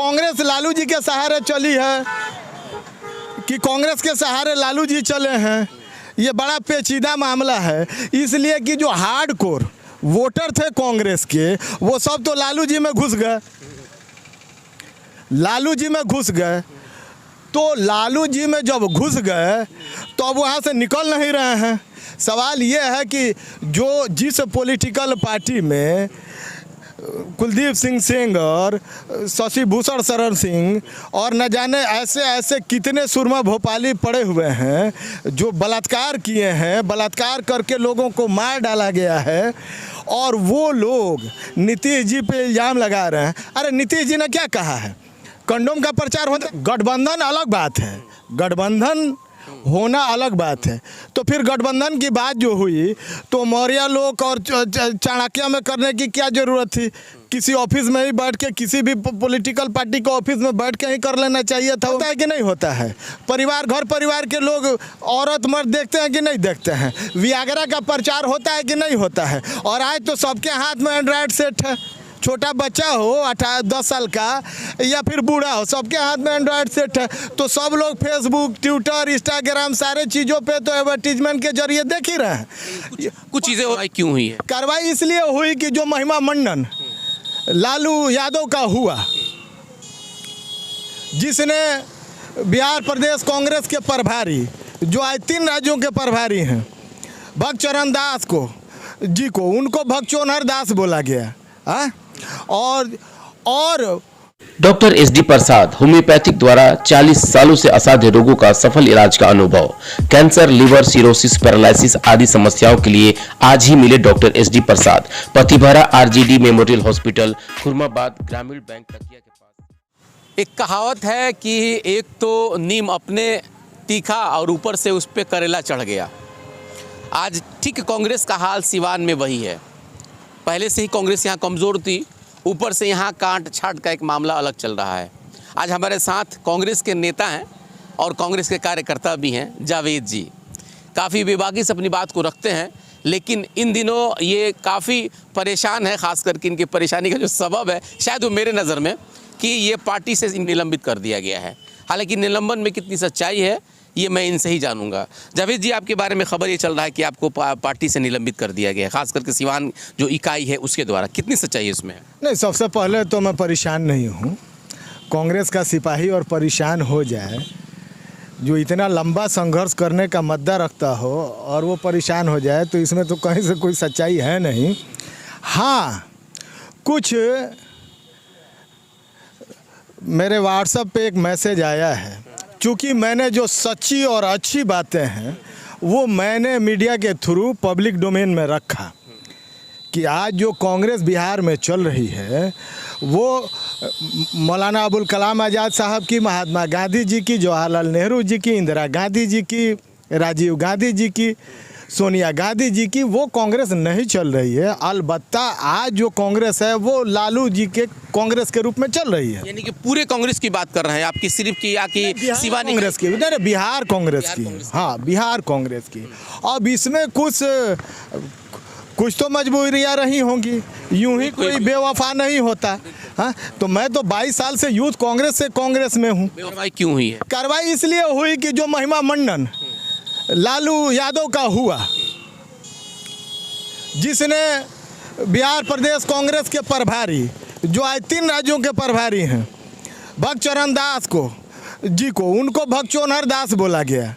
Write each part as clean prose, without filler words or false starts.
कांग्रेस लालू जी के सहारे चली है कि कांग्रेस के सहारे लालू जी चले हैं, ये बड़ा पेचीदा मामला है। इसलिए कि जो हार्डकोर वोटर थे कांग्रेस के, वो सब तो लालू जी में घुस गए। लालू जी में घुस गए तो लालू जी में जब घुस गए तो अब वहाँ से निकल नहीं रहे हैं। सवाल ये है कि जो जिस पॉलिटिकल पार्टी में कुलदीप सिंह सेंगर, शशि भूषण शरण सिंह और न जाने ऐसे ऐसे कितने सुरमा भोपाली पड़े हुए हैं जो बलात्कार किए हैं, बलात्कार करके लोगों को मार डाला गया है, और वो लोग नीतीश जी पे इल्ज़ाम लगा रहे हैं। अरे नीतीश जी ने क्या कहा है? कंडोम का प्रचार होता, गठबंधन अलग बात है, गठबंधन होना अलग बात है। तो फिर गठबंधन की बात जो हुई तो मौर्य लोग और चाणक्य में करने की क्या ज़रूरत थी? किसी ऑफिस में ही बैठ के, किसी भी पॉलिटिकल पार्टी को ऑफिस में बैठ के ही कर लेना चाहिए था। होता है कि नहीं होता है? परिवार, घर परिवार के लोग औरत मर्द देखते हैं कि नहीं देखते हैं? वियाग्रा का प्रचार होता है कि नहीं होता है? और आज तो सबके हाथ में एंड्रॉयड सेट है। छोटा बच्चा हो 10 साल का या फिर बूढ़ा हो, सबके हाथ में एंड्रॉयड सेट है। तो सब लोग फेसबुक, ट्विटर, इंस्टाग्राम सारे चीज़ों पे तो एडवर्टीजमेंट के जरिए देख ही रहे हैं। कुछ चीज़ें क्यों हुई है? कार्रवाई इसलिए हुई कि जो महिमा मंडन लालू यादव का हुआ, जिसने बिहार प्रदेश कांग्रेस के प्रभारी, जो आज 3 राज्यों के प्रभारी हैं, भक्तचरण दास को उनको भक्तचोनहर दास बोला गया। और डॉक्टर एसडी प्रसाद, होम्योपैथिक द्वारा 40 सालों से असाध्य रोगों का सफल इलाज का अनुभव, कैंसर, लिवर, सिरोसिस, पैरालिसिस आदि समस्याओं के लिए आज ही मिले डॉक्टर एसडी प्रसाद, पतिभरा आरजीडी मेमोरियल हॉस्पिटल, खुरमाबाद, ग्रामीण बैंक तकिया के पास। एक कहावत है कि एक तो नीम अपने तीखा और ऊपर से उस पर करेला चढ़ गया। आज ठीक कांग्रेस का हाल सिवान में वही है। पहले से ही कांग्रेस यहाँ कमज़ोर थी, ऊपर से यहाँ कांट छाट का एक मामला अलग चल रहा है। आज हमारे साथ कांग्रेस के नेता हैं और कांग्रेस के कार्यकर्ता भी हैं, जावेद जी। काफ़ी बेबाकी से अपनी बात को रखते हैं, लेकिन इन दिनों ये काफ़ी परेशान है। ख़ास करके इनकी परेशानी का जो सबब है, शायद वो मेरे नज़र में, कि ये पार्टी से निलंबित कर दिया गया है। हालांकि निलंबन में कितनी सच्चाई है ये मैं इनसे ही जानूंगा। जावेद जी, आपके बारे में खबर ये चल रहा है कि आपको पार्टी से निलंबित कर दिया गया है, खास करके सिवान जो इकाई है उसके द्वारा, कितनी सच्चाई है इसमें? नहीं, सबसे पहले तो मैं परेशान नहीं हूँ। कांग्रेस का सिपाही और परेशान हो जाए, जो इतना लंबा संघर्ष करने का मद्दा रखता हो और वो परेशान हो जाए, तो इसमें तो कहीं से कोई सच्चाई है नहीं। हाँ, कुछ मेरे व्हाट्सएप पे एक मैसेज आया है। चूँकि मैंने जो सच्ची और अच्छी बातें हैं वो मैंने मीडिया के थ्रू पब्लिक डोमेन में रखा कि आज जो कांग्रेस बिहार में चल रही है वो मौलाना अबुल कलाम आज़ाद साहब की, महात्मा गांधी जी की, जवाहरलाल नेहरू जी की, इंदिरा गांधी जी की, राजीव गांधी जी की, सोनिया गांधी जी की, वो कांग्रेस नहीं चल रही है। अलबत्ता आज जो कांग्रेस है वो लालू जी के कांग्रेस के रूप में चल रही है। यानी कि पूरे कांग्रेस की बात कर रहे हैं आपकी, सिर्फ की या कि सिवानी कांग्रेस की? नहीं, बिहार कांग्रेस की। हाँ, बिहार कांग्रेस की। अब इसमें कुछ तो मजबूरियाँ रही होंगी, यूं ही कोई बेवफा नहीं होता। हाँ, तो मैं तो 22 साल से यूथ कांग्रेस से कांग्रेस में हूँ। कार्रवाई क्यों हुई है? कार्रवाई इसलिए हुई कि जो महिमा मंडन लालू यादव का हुआ, जिसने बिहार प्रदेश कांग्रेस के प्रभारी, जो आज 3 राज्यों के प्रभारी हैं, भक्तचरण दास को उनको भक्तचोनहर दास बोला गया।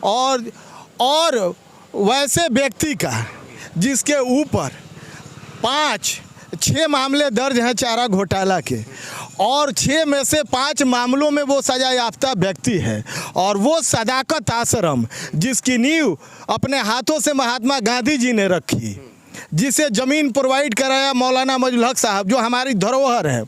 और वैसे व्यक्ति का जिसके ऊपर 5-6 मामले दर्ज हैं चारा घोटाला के, और 6 में से 5 मामलों में वो सजा याफ्ता व्यक्ति है, और वो सदाकत आश्रम जिसकी नींव अपने हाथों से महात्मा गांधी जी ने रखी, जिसे ज़मीन प्रोवाइड कराया मौलाना मजलुल हक साहब, जो हमारी धरोहर है,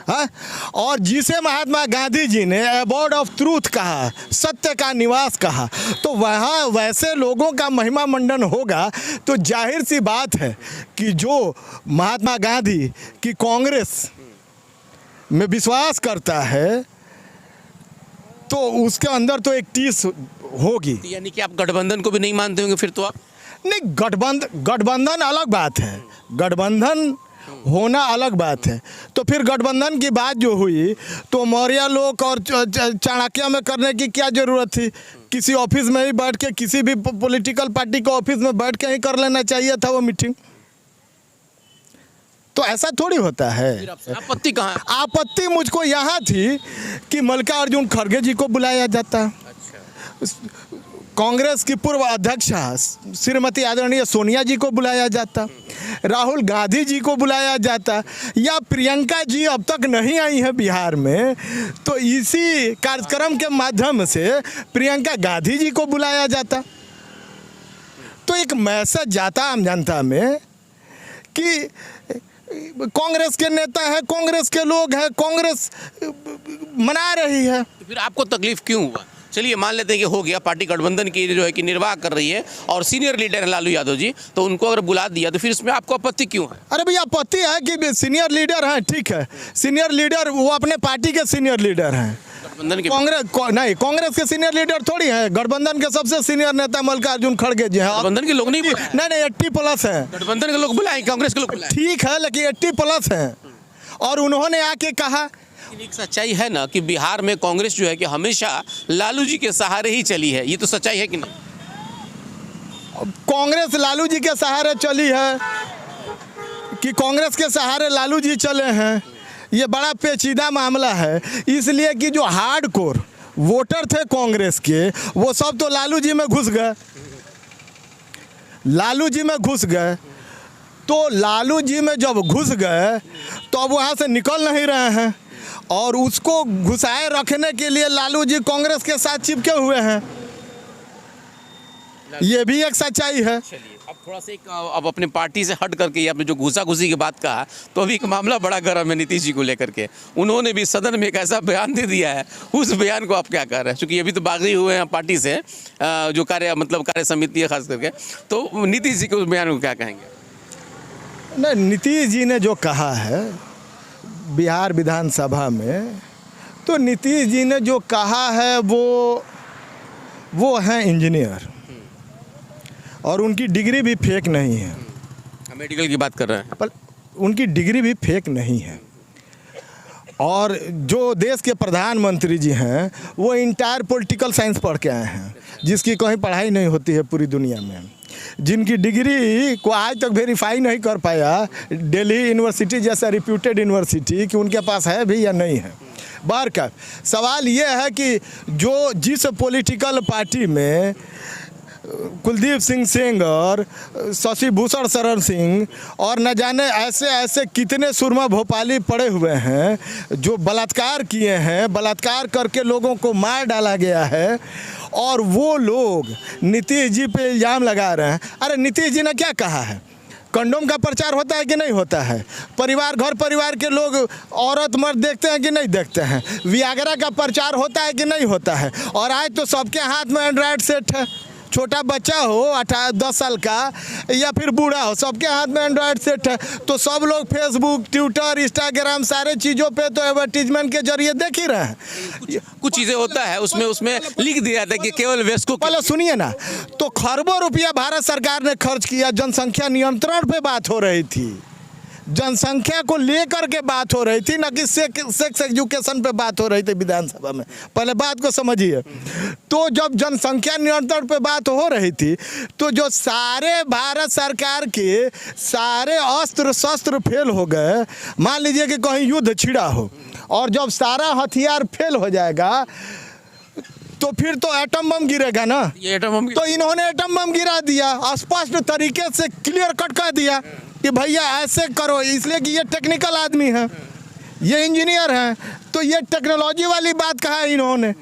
हाँ, और जिसे महात्मा गांधी जी ने अबोर्ड ऑफ ट्रूथ कहा, सत्य का निवास कहा, तो वहाँ वैसे लोगों का महिमा मंडन होगा तो जाहिर सी बात है कि जो महात्मा गांधी की कांग्रेस में विश्वास करता है तो उसके अंदर तो एक टीस होगी। यानी कि आप गठबंधन को भी नहीं मानते होंगे फिर तो आप? नहीं, गठबंधन अलग बात है। गठबंधन होना अलग बात है। तो फिर गठबंधन की बात जो हुई तो मौर्य लोग और चाणक्य में करने की क्या ज़रूरत थी? किसी ऑफिस में ही बैठ के, किसी भी पॉलिटिकल पार्टी के ऑफिस में बैठ के ही कर लेना चाहिए था वो मीटिंग। तो ऐसा थोड़ी होता है। आपत्ति कहाँ है? आपत्ति मुझको यहाँ थी कि मल्लिकार्जुन खड़गे जी को बुलाया जाता, कांग्रेस की पूर्व अध्यक्ष श्रीमती आदरणीय सोनिया जी को बुलाया जाता, राहुल गांधी जी को बुलाया जाता, या प्रियंका जी अब तक नहीं आई है बिहार में, तो इसी कार्यक्रम के माध्यम से प्रियंका गांधी जी को बुलाया जाता। तो एक मैसेज जाता आम जनता में कि कांग्रेस के नेता है, कांग्रेस के लोग हैं, कांग्रेस मना रही है। तो फिर आपको तकलीफ क्यों हुआ? चलिए मान लेते हैं कि हो गया, पार्टी गठबंधन की जो है कि निर्वाह कर रही है और सीनियर लीडर है लालू यादव जी, तो उनको अगर बुला दिया तो फिर इसमें आपको आपत्ति क्यों है? अरे भैया आपत्ति है कि सीनियर लीडर हैं, ठीक है, सीनियर लीडर वो अपने पार्टी के सीनियर लीडर हैं। गठबंधन के नहीं, कांग्रेस के सीनियर लीडर थोड़ी है, गठबंधन के सबसे सीनियर नेता मल्लिकार्जुन खड़गे जी हैं। गठबंधन के लोग नहीं बुलाए? नहीं 80+ हैं। गठबंधन के लोग बुलाए, कांग्रेस के लोग बुलाए, ठीक है, लेकिन 80+ हैं। और उन्होंने आके कहा, एक सच्चाई है ना कि बिहार में कांग्रेस जो है कि हमेशा लालू जी के सहारे ही चली है, ये तो सच्चाई है कि नहीं? कांग्रेस लालू जी के सहारे चली है कि कांग्रेस के सहारे लालू जी चले हैं, ये बड़ा पेचीदा मामला है। इसलिए कि जो हार्डकोर वोटर थे कांग्रेस के, वो सब तो लालू जी में घुस गए, लालू जी में घुस गए। तो लालू जी में जब घुस गए तो अब वहाँ से निकल नहीं रहे हैं, और उसको घुसाए रखने के लिए लालू जी कांग्रेस के साथ चिपके हुए हैं, ये भी एक सच्चाई है। चलिए अब थोड़ा सा अब अपने पार्टी से हट करके आपने जो घुसा-घुसी की बात कहा, तो अभी एक मामला बड़ा गर्म है नीतीश जी को लेकर के। उन्होंने भी सदन में एक ऐसा बयान दे दिया है, उस बयान को आप क्या कह रहे हैं? क्योंकि अभी तो बागी हुए हैं पार्टी से, जो कार्य समिति है खास करके, तो नीतीश जी के उस बयान को क्या कहेंगे? नहीं, नीतीश जी ने जो कहा है बिहार विधानसभा में, तो नीतीश जी ने जो कहा है वो हैं इंजीनियर, और उनकी डिग्री भी फेक नहीं है। मेडिकल की बात कर रहे हैं, पर उनकी डिग्री भी फेक नहीं है। और जो देश के प्रधानमंत्री जी हैं वो इंटायर पॉलिटिकल साइंस पढ़ के आए हैं, जिसकी कहीं पढ़ाई नहीं होती है पूरी दुनिया में, जिनकी डिग्री को आज तक वेरीफाई नहीं कर पाया दिल्ली यूनिवर्सिटी जैसा रिप्यूटेड यूनिवर्सिटी कि उनके पास है भी या नहीं है। बार का सवाल ये है कि जो जिस पॉलिटिकल पार्टी में कुलदीप सिंह सेंगर, शशि भूषण शरण सिंह और न जाने ऐसे ऐसे कितने सुरमा भोपाली पड़े हुए हैं जो बलात्कार किए हैं, बलात्कार करके लोगों को मार डाला गया है, और वो लोग नीतीश जी पे इल्ज़ाम लगा रहे हैं। अरे नीतीश जी ने क्या कहा है? कंडोम का प्रचार होता है कि नहीं होता है? परिवार घर परिवार के लोग औरत मर्द देखते हैं कि नहीं देखते हैं? वियाग्रा का प्रचार होता है कि नहीं होता है? और आज तो सबके हाथ में एंड्रॉयड सेट है, छोटा बच्चा हो 10 साल का या फिर बूढ़ा हो, सबके हाथ में एंड्रॉयड सेट है। तो सब लोग फेसबुक, ट्विटर, इंस्टाग्राम सारे चीज़ों पे तो एडवर्टीजमेंट के जरिए देख ही रहे हैं। कुछ चीज़ें होता है उसमें लिख दिया जाता है कि केवल वयस्कों पहले सुनिए ना, तो खरबों रुपया भारत सरकार ने खर्च किया, जनसंख्या नियंत्रण पे बात हो रही थी, जनसंख्या को लेकर के बात हो रही थी, ना कि सेक्स एजुकेशन पे बात हो रही थी विधानसभा में। पहले बात को समझिए। तो जब जनसंख्या नियंत्रण पे बात हो रही थी तो जो सारे भारत सरकार के सारे अस्त्र शस्त्र फेल हो गए, मान लीजिए कि कहीं युद्ध छिड़ा हो और जब सारा हथियार फेल हो जाएगा तो फिर तो एटम बम गिरेगा ना। ये एटम बम तो इन्होंने एटम बम गिरा दिया, स्पष्ट तरीके से क्लियर कट कर दिया कि भैया ऐसे करो, इसलिए कि ये टेक्निकल आदमी हैं, ये इंजीनियर हैं, तो ये टेक्नोलॉजी वाली बात कहा है इन्होंने,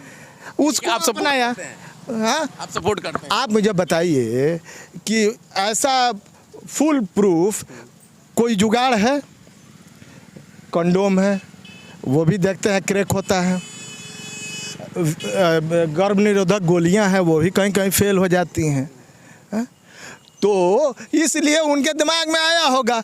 उसको आप सपोर्ट अपनाया। करते हैं? हाँ, आप सपोर्ट करते हैं? आप मुझे बताइए कि ऐसा फुल प्रूफ कोई जुगाड़ है? कंडोम है, वो भी देखते हैं क्रैक होता है, गर्भ निरोधक गोलियां हैं, वो भी कहीं कहीं फेल हो जाती हैं। तो इसलिए उनके दिमाग में आया होगा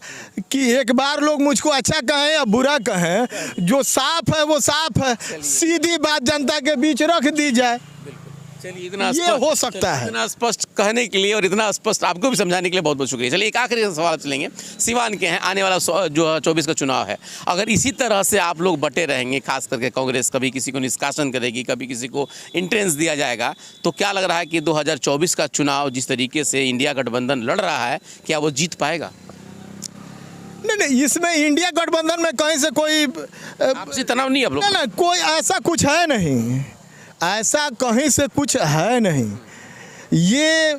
कि एक बार लोग मुझको अच्छा कहें या बुरा कहें, जो साफ है वो साफ है, सीधी बात जनता के बीच रख दी जाए। चलिए, इतना ये स्पष्ट- हो सकता है। इतना स्पष्ट कहने के लिए और इतना स्पष्ट आपको भी समझाने के लिए बहुत बहुत शुक्रिया। चलिए, एक आखिरी सवाल चलेंगे। सिवान के हैं, आने वाला जो 24 का चुनाव है, अगर इसी तरह से आप लोग बटे रहेंगे, खास करके कांग्रेस कभी किसी को निष्कासन करेगी, कभी किसी को एंट्रेंस दिया जाएगा, तो क्या लग रहा है कि 2024 का चुनाव जिस तरीके से इंडिया गठबंधन लड़ रहा है, क्या वो जीत पाएगा? नहीं, इसमें इंडिया गठबंधन में कहीं से कोई आपसी तनाव नहीं आप लोग? नहीं, कोई ऐसा कुछ है नहीं, ऐसा कहीं से कुछ है नहीं। ये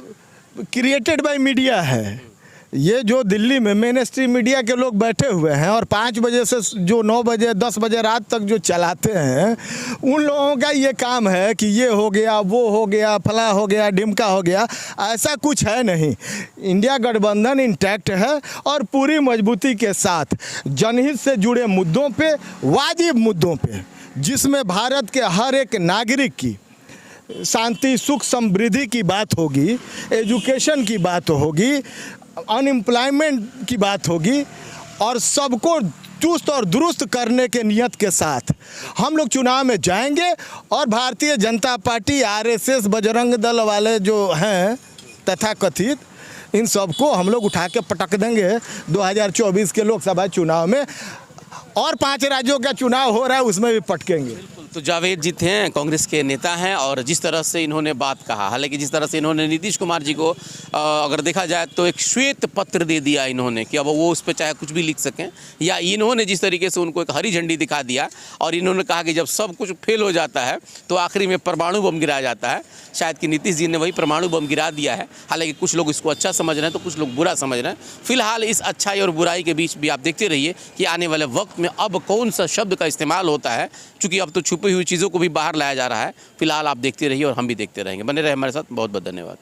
क्रिएटेड बाय मीडिया है। ये जो दिल्ली में मेन स्ट्रीम मीडिया के लोग बैठे हुए हैं और 5 बजे से जो 9 बजे 10 बजे रात तक जो चलाते हैं, उन लोगों का ये काम है कि ये हो गया, वो हो गया, फला हो गया, ढिमका हो गया। ऐसा कुछ है नहीं। इंडिया गठबंधन इंटैक्ट है और पूरी मजबूती के साथ जनहित से जुड़े मुद्दों पे, वाजिब मुद्दों पे, जिसमें भारत के हर एक नागरिक की शांति, सुख, समृद्धि की बात होगी, एजुकेशन की बात होगी, अनएम्प्लॉयमेंट की बात होगी, और सबको चुस्त और दुरुस्त करने के नियत के साथ हम लोग चुनाव में जाएंगे। और भारतीय जनता पार्टी, आरएसएस, बजरंग दल वाले जो हैं तथाकथित, इन सबको हम लोग उठा के पटक देंगे 2024 के लोकसभा चुनाव में। और 5 राज्यों का चुनाव हो रहा है, उसमें भी पटकेंगे। तो जावेद जी थे, कांग्रेस के नेता हैं, और जिस तरह से इन्होंने बात कहा, हालांकि जिस तरह से इन्होंने नीतीश कुमार जी को अगर देखा जाए तो एक श्वेत पत्र दे दिया इन्होंने कि अब वो उस पर चाहे कुछ भी लिख सकें, या इन्होंने जिस तरीके से उनको एक हरी झंडी दिखा दिया और इन्होंने कहा कि जब सब कुछ फेल हो जाता है तो आखिरी में परमाणु बम गिराया जाता है। शायद कि नीतीश जी ने वही परमाणु बम गिरा दिया है। हालांकि कुछ लोग इसको अच्छा समझ रहे हैं तो कुछ लोग बुरा समझ रहे हैं। फिलहाल इस अच्छाई और बुराई के बीच भी आप देखते रहिए कि आने वाले वक्त में अब कौन सा शब्द का इस्तेमाल होता है, क्योंकि अब तो छुपी हुई चीज़ों को भी बाहर लाया जा रहा है। फिलहाल आप देखते रहिए और हम भी देखते रहेंगे। बने रहे हमारे साथ। बहुत बहुत धन्यवाद।